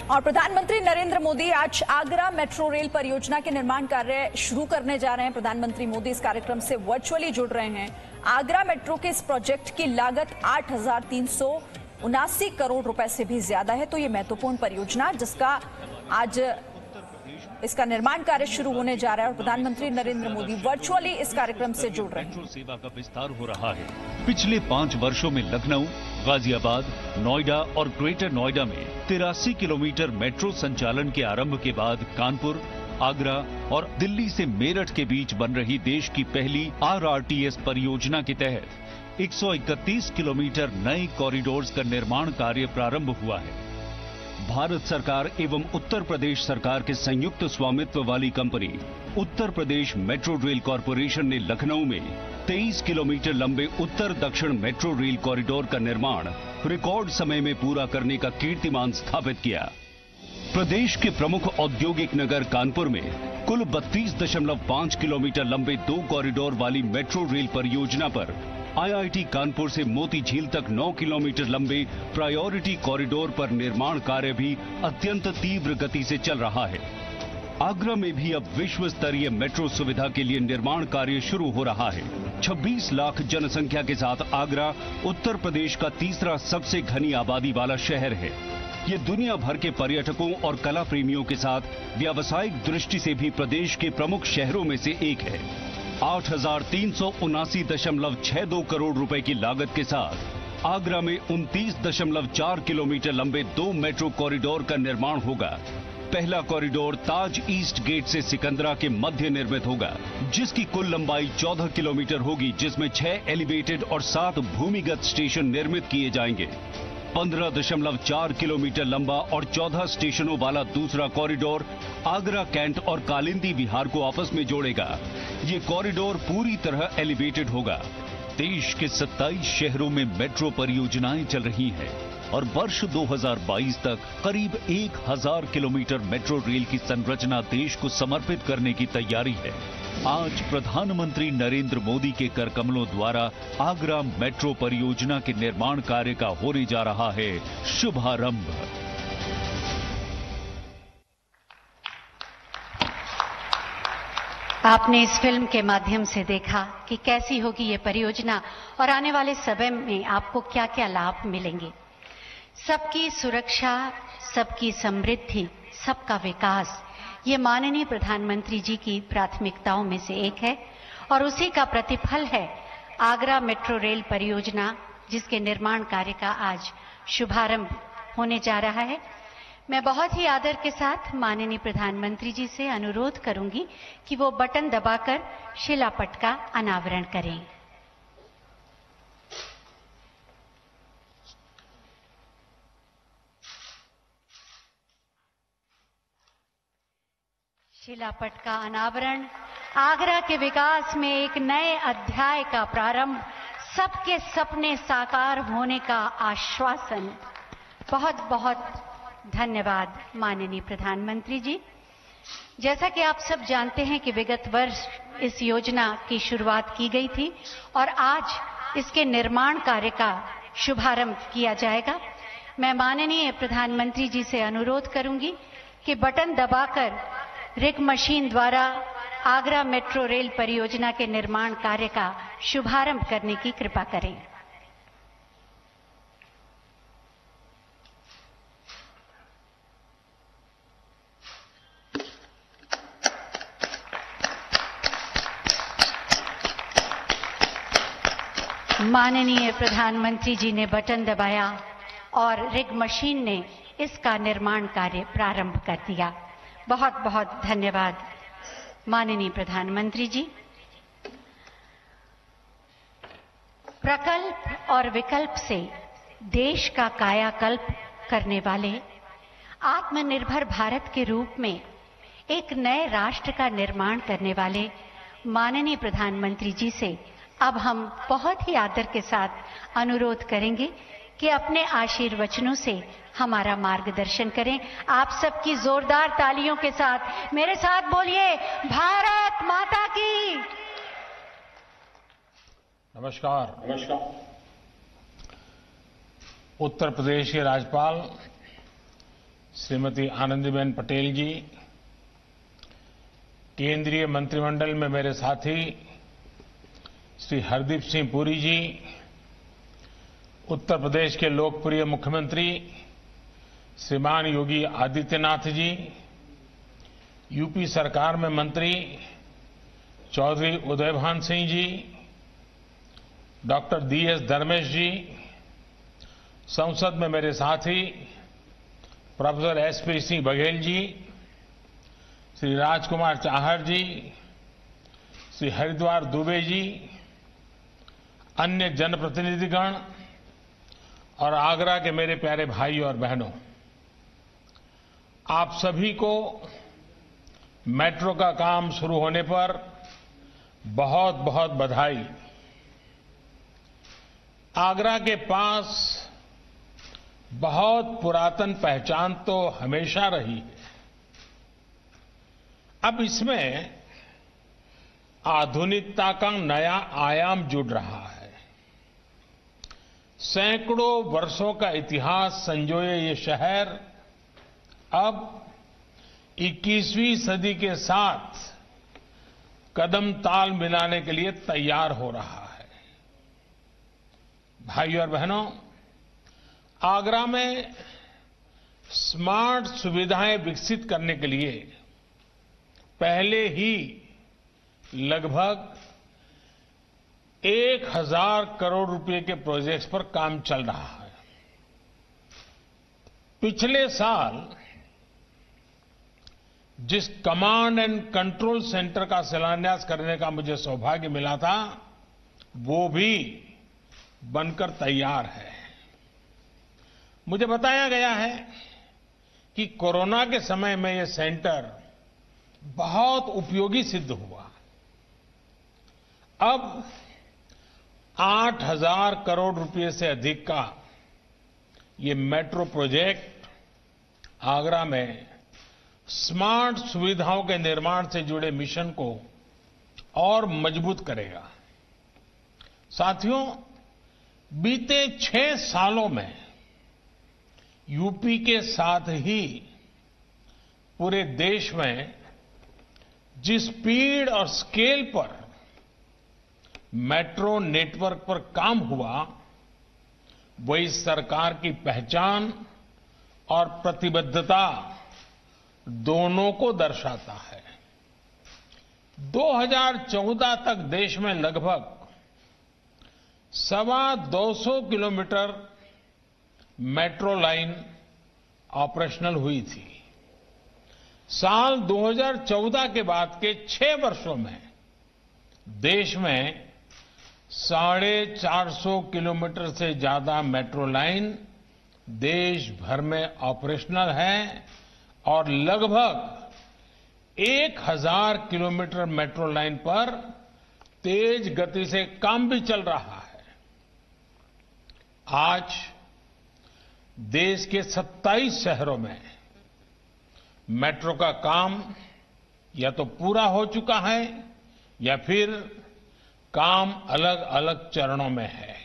और प्रधानमंत्री नरेंद्र मोदी आज आगरा मेट्रो रेल परियोजना के निर्माण कार्य शुरू करने जा रहे हैं। प्रधानमंत्री मोदी इस कार्यक्रम से वर्चुअली जुड़ रहे हैं। आगरा मेट्रो के इस प्रोजेक्ट की लागत 8,379 करोड़ रुपए से भी ज्यादा है। तो ये महत्वपूर्ण परियोजना जिसका आज इसका निर्माण कार्य शुरू होने जा रहा है और प्रधानमंत्री नरेंद्र मोदी वर्चुअली इस कार्यक्रम से जुड़ रहे हैं। मेट्रो सेवा का विस्तार हो रहा है। पिछले 5 वर्षों में लखनऊ, गाजियाबाद, नोएडा और ग्रेटर नोएडा में 83 किलोमीटर मेट्रो संचालन के आरंभ के बाद कानपुर, आगरा और दिल्ली से मेरठ के बीच बन रही देश की पहली RRTS परियोजना के तहत 131 किलोमीटर नए कॉरिडोर्स का निर्माण कार्य प्रारंभ हुआ है। भारत सरकार एवं उत्तर प्रदेश सरकार के संयुक्त स्वामित्व वाली company Uttar Pradesh metro rail corporation ने लखनऊ में 23 किलोमीटर लंबे उत्तर दक्षिण मेट्रो रेल कॉरिडोर का निर्माण रिकॉर्ड समय में पूरा करने का कीर्तिमान स्थापित किया। प्रदेश के प्रमुख औद्योगिक नगर कानपुर में कुल 32.5 किलोमीटर लंबे 2 कॉरिडोर वाली मेट्रो रेल परियोजना पर IIT कानपुर से मोती झील तक 9 किलोमीटर लंबे प्रायोरिटी कॉरिडोर पर निर्माण कार्य भी अत्यंत तीव्र गति से चल रहा है। आगरा में भी अब विश्व स्तरीय मेट्रो सुविधा के लिए निर्माण कार्य शुरू हो रहा है। 26 लाख जनसंख्या के साथ आगरा उत्तर प्रदेश का तीसरा सबसे घनी आबादी वाला शहर है। ये दुनिया भर के पर्यटकों और कला प्रेमियों के साथ व्यावसायिक दृष्टि से भी प्रदेश के प्रमुख शहरों में से एक है। 8,379.62 करोड़ रुपए की लागत के साथ आगरा में 29.4 किलोमीटर लंबे 2 मेट्रो कॉरिडोर का निर्माण होगा। पहला कॉरिडोर ताज ईस्ट गेट से सिकंदरा के मध्य निर्मित होगा, जिसकी कुल लंबाई 14 किलोमीटर होगी, जिसमें 6 एलिवेटेड और 7 भूमिगत स्टेशन निर्मित किए जाएंगे। 15.4 किलोमीटर लंबा और 14 स्टेशनों वाला दूसरा कॉरिडोर आगरा कैंट और कालिंदी विहार को आपस में जोड़ेगा। ये कॉरिडोर पूरी तरह एलिवेटेड होगा। देश के 27 शहरों में मेट्रो परियोजनाएं चल रही हैं और वर्ष 2022 तक करीब 1000 किलोमीटर मेट्रो रेल की संरचना देश को समर्पित करने की तैयारी है। आज प्रधानमंत्री नरेंद्र मोदी के कर कमलों द्वारा आगरा मेट्रो परियोजना के निर्माण कार्य का होने जा रहा है शुभारंभ। आपने इस फिल्म के माध्यम से देखा कि कैसी होगी ये परियोजना और आने वाले समय में आपको क्या क्या लाभ मिलेंगे। सबकी सुरक्षा, सबकी समृद्धि, सबका विकास, ये माननीय प्रधानमंत्री जी की प्राथमिकताओं में से एक है और उसी का प्रतिफल है आगरा मेट्रो रेल परियोजना, जिसके निर्माण कार्य का आज शुभारंभ होने जा रहा है। मैं बहुत ही आदर के साथ माननीय प्रधानमंत्री जी से अनुरोध करूंगी कि वो बटन दबाकर शिलापट का अनावरण करें। शिलापट का अनावरण आगरा के विकास में एक नए अध्याय का प्रारंभ, सबके सपने साकार होने का आश्वासन। बहुत बहुत धन्यवाद माननीय प्रधानमंत्री जी। जैसा कि आप सब जानते हैं कि विगत वर्ष इस योजना की शुरुआत की गई थी और आज इसके निर्माण कार्य का शुभारंभ किया जाएगा। मैं माननीय प्रधानमंत्री जी से अनुरोध करूंगी कि बटन दबाकर रिग मशीन द्वारा आगरा मेट्रो रेल परियोजना के निर्माण कार्य का शुभारंभ करने की कृपा करें। माननीय प्रधानमंत्री जी ने बटन दबाया और रिग मशीन ने इसका निर्माण कार्य प्रारंभ कर दिया। बहुत बहुत धन्यवाद माननीय प्रधानमंत्री जी। प्रकल्प और विकल्प से देश का कायाकल्प करने वाले आत्मनिर्भर भारत के रूप में एक नए राष्ट्र का निर्माण करने वाले माननीय प्रधानमंत्री जी से अब हम बहुत ही आदर के साथ अनुरोध करेंगे कि अपने आशीर्वचनों से हमारा मार्गदर्शन करें। आप सबकी जोरदार तालियों के साथ मेरे साथ बोलिए, भारत माता की। नमस्कार। उत्तर प्रदेश के राज्यपाल श्रीमती आनंदीबेन पटेल जी, केंद्रीय मंत्रिमंडल में मेरे साथी श्री हरदीप सिंह पुरी जी, उत्तर प्रदेश के लोकप्रिय मुख्यमंत्री श्रीमान योगी आदित्यनाथ जी, यूपी सरकार में मंत्री चौधरी उदयभान सिंह जी, डॉक्टर DS धर्मेश जी, संसद में मेरे साथी प्रोफेसर SP सिंह बघेल जी, श्री राजकुमार चाहर जी, श्री हरिद्वार दुबे जी, अन्य जनप्रतिनिधिगण और आगरा के मेरे प्यारे भाइयों और बहनों, आप सभी को मेट्रो का काम शुरू होने पर बहुत बहुत बधाई। आगरा के पास बहुत पुरातन पहचान तो हमेशा रही है। अब इसमें आधुनिकता का नया आयाम जुड़ रहा है। सैकड़ों वर्षों का इतिहास संजोए ये शहर अब 21वीं सदी के साथ कदम ताल मिलाने के लिए तैयार हो रहा है। भाइयों और बहनों, आगरा में स्मार्ट सुविधाएं विकसित करने के लिए पहले ही लगभग 1000 करोड़ रुपए के प्रोजेक्ट्स पर काम चल रहा है। पिछले साल जिस कमांड एंड कंट्रोल सेंटर का शिलान्यास करने का मुझे सौभाग्य मिला था, वो भी बनकर तैयार है। मुझे बताया गया है कि कोरोना के समय में ये सेंटर बहुत उपयोगी सिद्ध हुआ। अब 8000 करोड़ रुपए से अधिक का ये मेट्रो प्रोजेक्ट आगरा में स्मार्ट सुविधाओं के निर्माण से जुड़े मिशन को और मजबूत करेगा। साथियों, बीते 6 सालों में यूपी के साथ ही पूरे देश में जिस स्पीड और स्केल पर मेट्रो नेटवर्क पर काम हुआ, वो इस सरकार की पहचान और प्रतिबद्धता दोनों को दर्शाता है। 2014 तक देश में लगभग 225 किलोमीटर मेट्रो लाइन ऑपरेशनल हुई थी। साल 2014 के बाद के 6 वर्षों में देश में 450 किलोमीटर से ज्यादा मेट्रो लाइन देश भर में ऑपरेशनल है और लगभग 1000 किलोमीटर मेट्रो लाइन पर तेज गति से काम भी चल रहा है। आज देश के 27 शहरों में मेट्रो का काम या तो पूरा हो चुका है या फिर काम अलग अलग चरणों में है।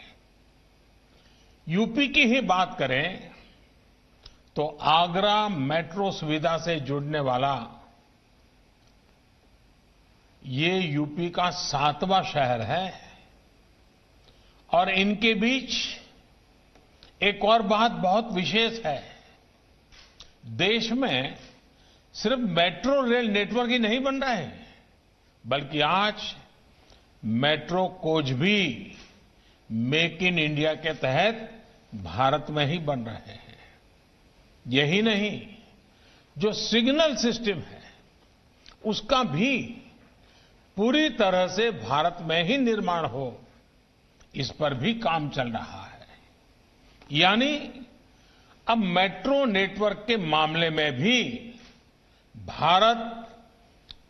यूपी की ही बात करें तो आगरा मेट्रो सुविधा से जुड़ने वाला ये यूपी का 7वां शहर है। और इनके बीच एक और बात बहुत विशेष है। देश में सिर्फ मेट्रो रेल नेटवर्क ही नहीं बन रहे हैं, बल्कि आज मेट्रो कोच भी मेक इन इंडिया के तहत भारत में ही बन रहे हैं। यही नहीं, जो सिग्नल सिस्टम है उसका भी पूरी तरह से भारत में ही निर्माण हो, इस पर भी काम चल रहा है। यानी अब मेट्रो नेटवर्क के मामले में भी भारत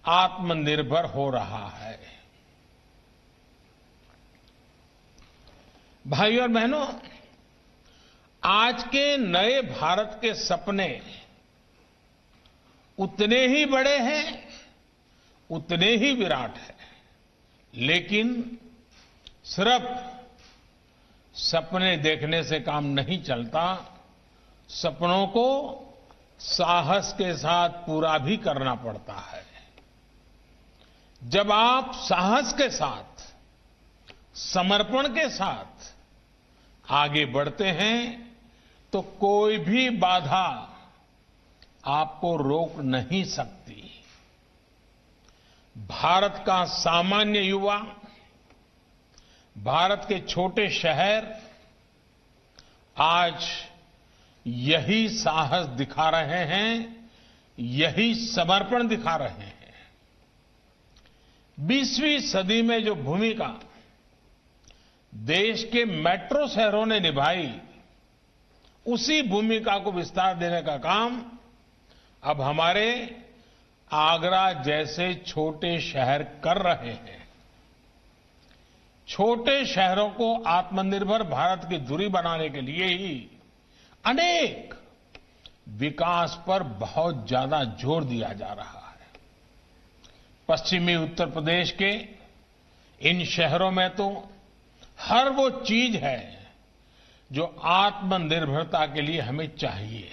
आत्मनिर्भर हो रहा है। भाइयों और बहनों, आज के नए भारत के सपने उतने ही बड़े हैं, उतने ही विराट हैं, लेकिन सिर्फ सपने देखने से काम नहीं चलता। सपनों को साहस के साथ पूरा भी करना पड़ता है। जब आप साहस के साथ, समर्पण के साथ आगे बढ़ते हैं तो कोई भी बाधा आपको रोक नहीं सकती। भारत का सामान्य युवा, भारत के छोटे शहर आज यही साहस दिखा रहे हैं, यही समर्पण दिखा रहे हैं। 20वीं सदी में जो भूमिका देश के मेट्रो शहरों ने निभाई, उसी भूमिका को विस्तार देने का काम अब हमारे आगरा जैसे छोटे शहर कर रहे हैं। छोटे शहरों को आत्मनिर्भर भारत की धुरी बनाने के लिए ही अनेक विकास पर बहुत ज्यादा जोर दिया जा रहा है। पश्चिमी उत्तर प्रदेश के इन शहरों में तो हर वो चीज है जो आत्मनिर्भरता के लिए हमें चाहिए।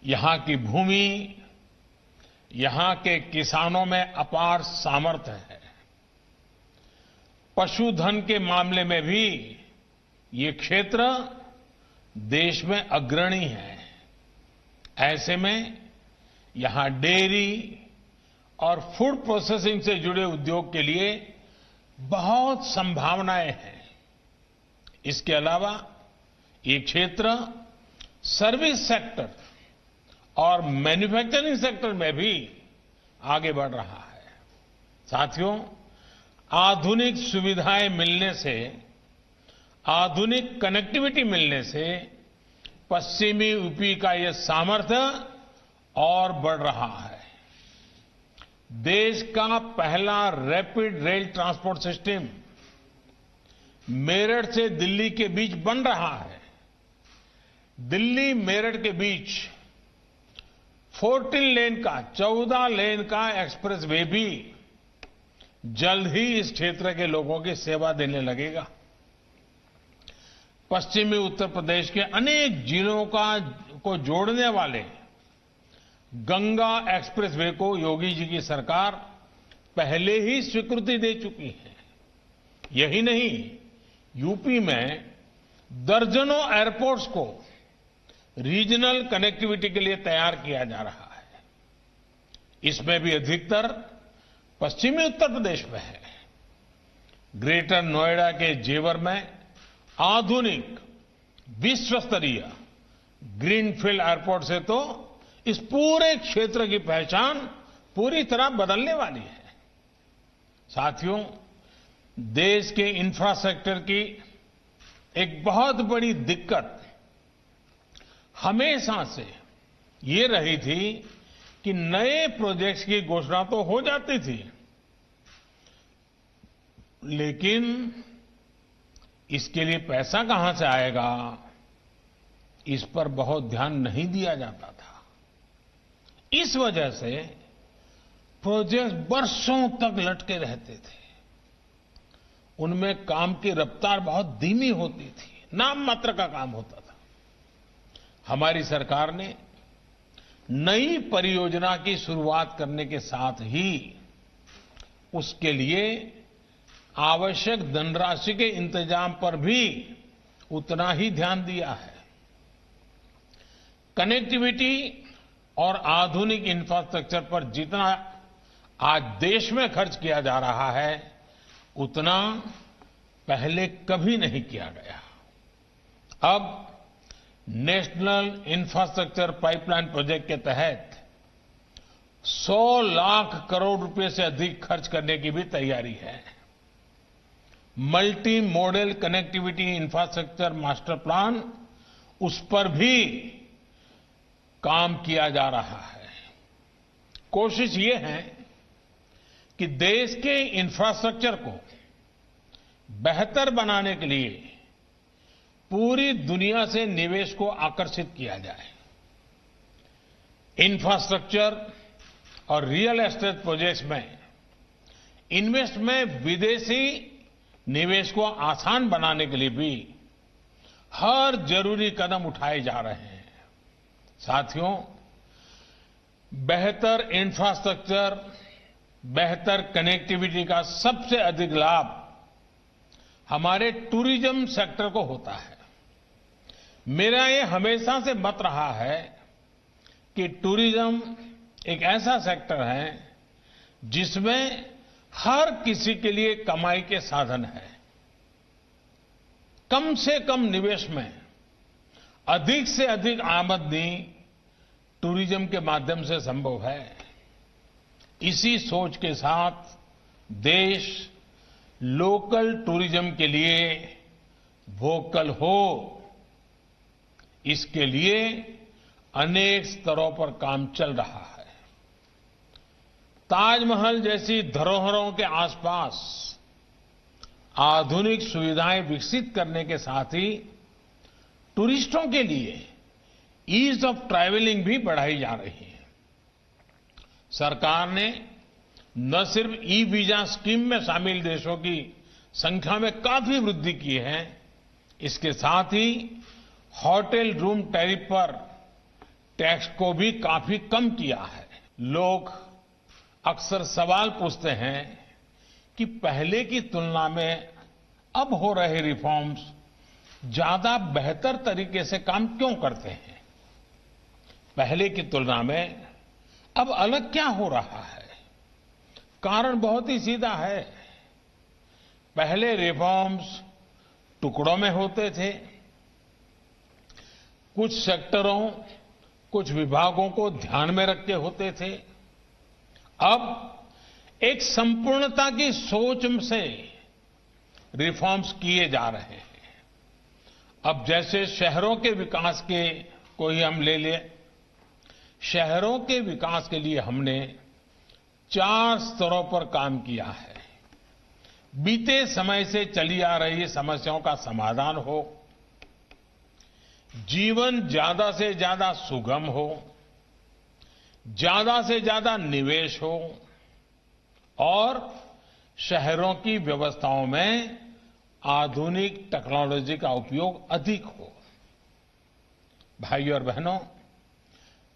यहां की भूमि, यहां के किसानों में अपार सामर्थ्य है। पशुधन के मामले में भी ये क्षेत्र देश में अग्रणी है। ऐसे में यहां डेयरी और फूड प्रोसेसिंग से जुड़े उद्योग के लिए बहुत संभावनाएं हैं। इसके अलावा ये क्षेत्र सर्विस सेक्टर और मैन्युफैक्चरिंग सेक्टर में भी आगे बढ़ रहा है। साथियों, आधुनिक सुविधाएं मिलने से, आधुनिक कनेक्टिविटी मिलने से पश्चिमी यूपी का यह सामर्थ्य और बढ़ रहा है। देश का पहला rapid rail transport system Meerut से दिल्ली के बीच बन रहा है। दिल्ली मेरठ के बीच 14 लेन का एक्सप्रेस वे भी जल्द ही इस क्षेत्र के लोगों की सेवा देने लगेगा। पश्चिमी उत्तर प्रदेश के अनेक जिलों को जोड़ने वाले गंगा एक्सप्रेस वे को योगी जी की सरकार पहले ही स्वीकृति दे चुकी है। यही नहीं, यूपी में दर्जनों एयरपोर्ट्स को रीजनल कनेक्टिविटी के लिए तैयार किया जा रहा है। इसमें भी अधिकतर पश्चिमी उत्तर प्रदेश में है। ग्रेटर नोएडा के जेवर में आधुनिक विश्व स्तरीय ग्रीनफील्ड एयरपोर्ट से तो इस पूरे क्षेत्र की पहचान पूरी तरह बदलने वाली है। साथियों, देश के इंफ्रास्ट्रक्चर की एक बहुत बड़ी दिक्कत हमेशा से ये रही थी कि नए प्रोजेक्ट्स की घोषणा तो हो जाती थी, लेकिन इसके लिए पैसा कहां से आएगा, इस पर बहुत ध्यान नहीं दिया जाता था। इस वजह से प्रोजेक्ट बरसों तक लटके रहते थे। उनमें काम की रफ्तार बहुत धीमी होती थी, नाम मात्र का काम होता था। हमारी सरकार ने नई परियोजना की शुरुआत करने के साथ ही उसके लिए आवश्यक धनराशि के इंतजाम पर भी उतना ही ध्यान दिया है। कनेक्टिविटी और आधुनिक इंफ्रास्ट्रक्चर पर जितना आज देश में खर्च किया जा रहा है, उतना पहले कभी नहीं किया गया। अब नेशनल इंफ्रास्ट्रक्चर पाइपलाइन प्रोजेक्ट के तहत 100 लाख करोड़ रुपए से अधिक खर्च करने की भी तैयारी है। Multi modal connectivity infrastructure master plan, उस पर भी काम किया जा रहा है। कोशिश ये है कि देश के इंफ्रास्ट्रक्चर को बेहतर बनाने के लिए पूरी दुनिया से निवेश को आकर्षित किया जाए। इंफ्रास्ट्रक्चर और रियल एस्टेट प्रोजेक्ट्स में इन्वेस्ट में विदेशी निवेश को आसान बनाने के लिए भी हर जरूरी कदम उठाए जा रहे हैं। साथियों, बेहतर इंफ्रास्ट्रक्चर, बेहतर कनेक्टिविटी का सबसे अधिक लाभ हमारे टूरिज्म सेक्टर को होता है। मेरा ये हमेशा से मत रहा है कि टूरिज्म एक ऐसा सेक्टर है जिसमें हर किसी के लिए कमाई के साधन है। कम से कम निवेश में अधिक से अधिक आमदनी टूरिज्म के माध्यम से संभव है। इसी सोच के साथ देश लोकल टूरिज्म के लिए वोकल हो, इसके लिए अनेक स्तरों पर काम चल रहा है। ताजमहल जैसी धरोहरों के आसपास आधुनिक सुविधाएं विकसित करने के साथ ही टूरिस्टों के लिए ईज ऑफ ट्रैवलिंग भी बढ़ाई जा रही है। सरकार ने न सिर्फ ई वीजा स्कीम में शामिल देशों की संख्या में काफी वृद्धि की है, इसके साथ ही होटल रूम टैरिफ पर टैक्स को भी काफी कम किया है। लोग अक्सर सवाल पूछते हैं कि पहले की तुलना में अब हो रहे रिफॉर्म्स ज्यादा बेहतर तरीके से काम क्यों करते हैं? पहले की तुलना में अब अलग क्या हो रहा है? कारण बहुत ही सीधा है। पहले रिफॉर्म्स टुकड़ों में होते थे, कुछ सेक्टरों, कुछ विभागों को ध्यान में रख के होते थे। अब एक संपूर्णता की सोच से रिफॉर्म्स किए जा रहे हैं। अब जैसे शहरों के विकास के को ही हम ले लें, शहरों के विकास के लिए हमने 4 स्तरों पर काम किया है। बीते समय से चली आ रही समस्याओं का समाधान हो, जीवन ज्यादा से ज्यादा सुगम हो, ज्यादा से ज्यादा निवेश हो और शहरों की व्यवस्थाओं में आधुनिक टेक्नोलॉजी का उपयोग अधिक हो। भाइयों और बहनों,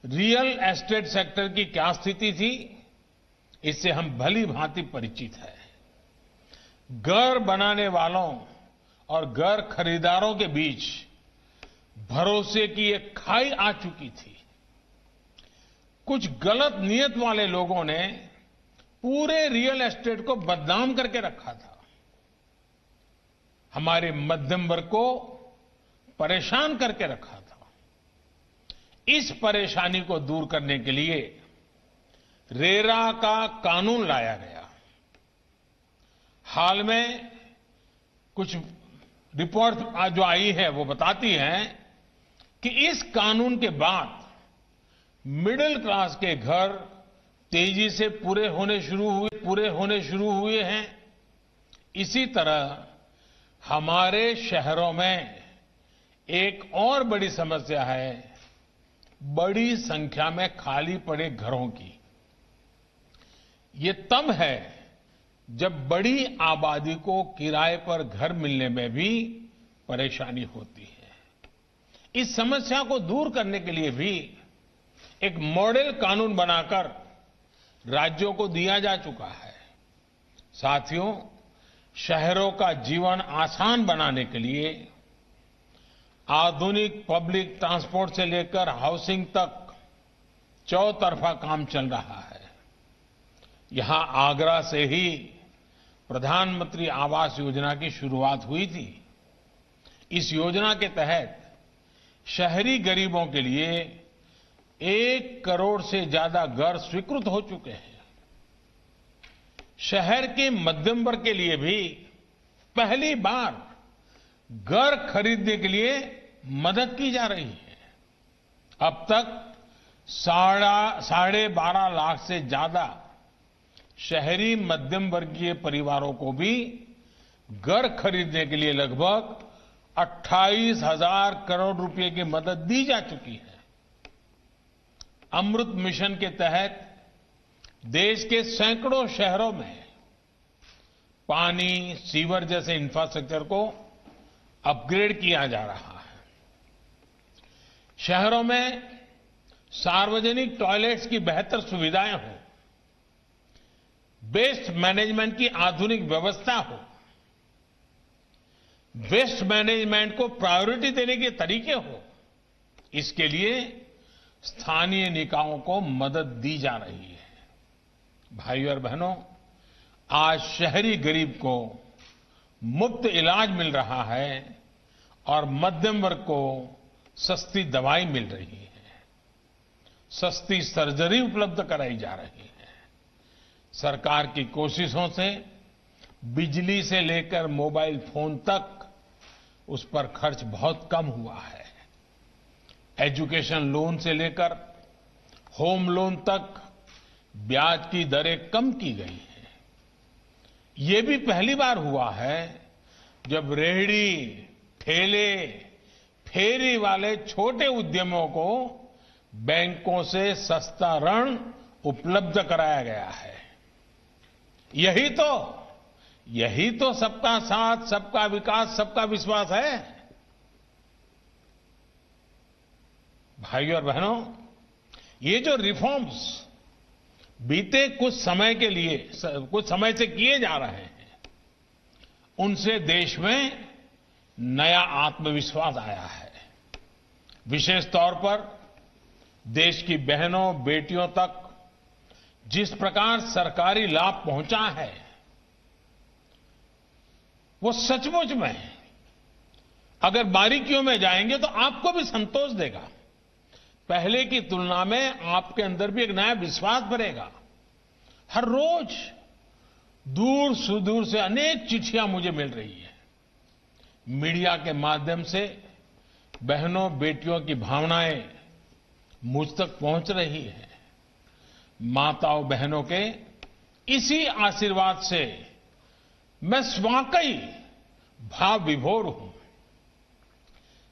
रियल एस्टेट सेक्टर की क्या स्थिति थी, इससे हम भली भांति परिचित हैं। घर बनाने वालों और घर खरीदारों के बीच भरोसे की एक खाई आ चुकी थी। कुछ गलत नीयत वाले लोगों ने पूरे रियल एस्टेट को बदनाम करके रखा था। हमारे मध्यम वर्ग को परेशान करके रखा था। इस परेशानी को दूर करने के लिए रेरा का कानून लाया गया। हाल में कुछ रिपोर्ट जो आई है वो बताती है कि इस कानून के बाद मिडिल क्लास के घर तेजी से पूरे होने शुरू हुए हैं। इसी तरह हमारे शहरों में एक और बड़ी समस्या है, बड़ी संख्या में खाली पड़े घरों की। ये तब है जब बड़ी आबादी को किराए पर घर मिलने में भी परेशानी होती है। इस समस्या को दूर करने के लिए भी एक मॉडल कानून बनाकर राज्यों को दिया जा चुका है। साथियों, शहरों का जीवन आसान बनाने के लिए आधुनिक पब्लिक ट्रांसपोर्ट से लेकर हाउसिंग तक चौतरफा काम चल रहा है। यहां आगरा से ही प्रधानमंत्री आवास योजना की शुरुआत हुई थी। इस योजना के तहत शहरी गरीबों के लिए 1 करोड़ से ज्यादा घर स्वीकृत हो चुके हैं। शहर के मध्यम वर्ग के लिए भी पहली बार घर खरीदने के लिए मदद की जा रही है। अब तक 12.5 लाख से ज्यादा शहरी मध्यम वर्गीय परिवारों को भी घर खरीदने के लिए लगभग 28,000 करोड़ रुपए की मदद दी जा चुकी है। अमृत मिशन के तहत देश के सैकड़ों शहरों में पानी, सीवर जैसे इंफ्रास्ट्रक्चर को अपग्रेड किया जा रहा है। शहरों में सार्वजनिक टॉयलेट्स की बेहतर सुविधाएं हो, वेस्ट मैनेजमेंट की आधुनिक व्यवस्था हो, वेस्ट मैनेजमेंट को प्रायोरिटी देने के तरीके हो, इसके लिए स्थानीय निकायों को मदद दी जा रही है। भाइयों और बहनों, आज शहरी गरीब को मुफ्त इलाज मिल रहा है और मध्यम वर्ग को सस्ती दवाई मिल रही है, सस्ती सर्जरी उपलब्ध कराई जा रही है। सरकार की कोशिशों से बिजली से लेकर मोबाइल फोन तक उस पर खर्च बहुत कम हुआ है। एजुकेशन लोन से लेकर होम लोन तक ब्याज की दरें कम की गई हैं। ये भी पहली बार हुआ है जब रेहड़ी, ठेले, फेरी वाले छोटे उद्यमों को बैंकों से सस्ता ऋण उपलब्ध कराया गया है। यही तो सबका साथ, सबका विकास, सबका विश्वास है। भाइयों और बहनों, ये जो रिफॉर्म्स बीते कुछ समय से किए जा रहे हैं, उनसे देश में नया आत्मविश्वास आया है। विशेष तौर पर देश की बहनों, बेटियों तक जिस प्रकार सरकारी लाभ पहुंचा है, वो सचमुच में अगर बारीकियों में जाएंगे तो आपको भी संतोष देगा। पहले की तुलना में आपके अंदर भी एक नया विश्वास बढ़ेगा। हर रोज दूर सुदूर से अनेक चिट्ठियां मुझे मिल रही है। मीडिया के माध्यम से बहनों, बेटियों की भावनाएं मुझ तक पहुंच रही है। माताओं, बहनों के इसी आशीर्वाद से मैं वाकई भाव विभोर हूं।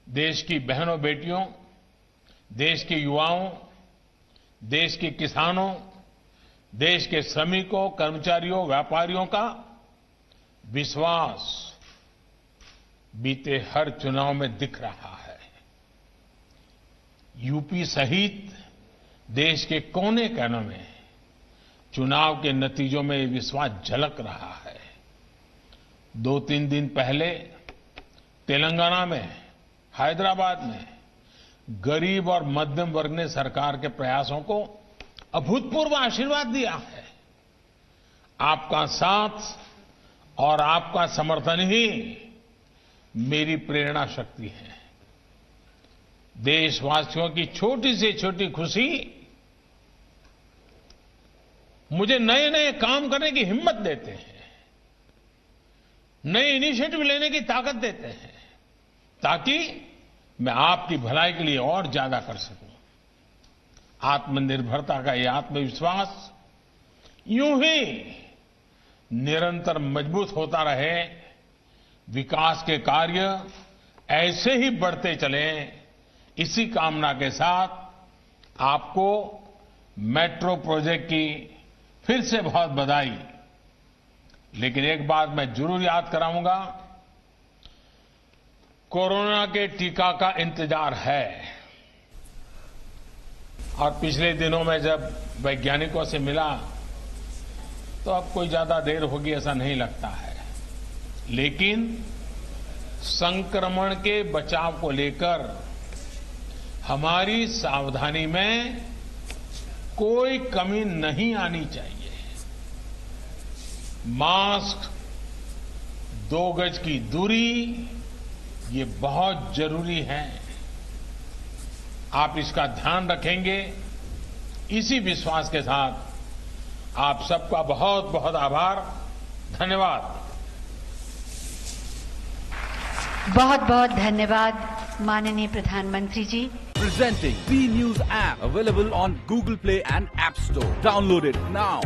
देश की बहनों, बेटियों, देश के युवाओं, देश के किसानों, देश के श्रमिकों, कर्मचारियों, व्यापारियों का विश्वास बीते हर चुनाव में दिख रहा है। यूपी सहित देश के कोने कोने में चुनाव के नतीजों में ये विश्वास झलक रहा है। 2-3 दिन पहले तेलंगाना में, हैदराबाद में गरीब और मध्यम वर्ग ने सरकार के प्रयासों को अभूतपूर्व आशीर्वाद दिया है। आपका साथ और आपका समर्थन ही मेरी प्रेरणा शक्ति है। देशवासियों की छोटी से छोटी खुशी मुझे नए नए काम करने की हिम्मत देते हैं, नए इनिशिएटिव लेने की ताकत देते हैं, ताकि मैं आपकी भलाई के लिए और ज्यादा कर सकूं। आत्मनिर्भरता का ये आत्मविश्वास यूं ही निरंतर मजबूत होता रहे, विकास के कार्य ऐसे ही बढ़ते चलें, इसी कामना के साथ आपको मेट्रो प्रोजेक्ट की फिर से बहुत बधाई। लेकिन एक बात मैं जरूर याद कराऊंगा, कोरोना के टीका का इंतजार है। और पिछले दिनों में जब वैज्ञानिकों से मिला तो अब कोई ज्यादा देर होगी ऐसा नहीं लगता है। लेकिन संक्रमण के बचाव को लेकर हमारी सावधानी में कोई कमी नहीं आनी चाहिए। मास्क, 2 गज की दूरी, ये बहुत जरूरी है। आप इसका ध्यान रखेंगे, इसी विश्वास के साथ आप सबका बहुत बहुत आभार, धन्यवाद। बहुत बहुत धन्यवाद माननीय प्रधानमंत्री जी। Presenting B News app, available on Google Play and App Store. Download it now.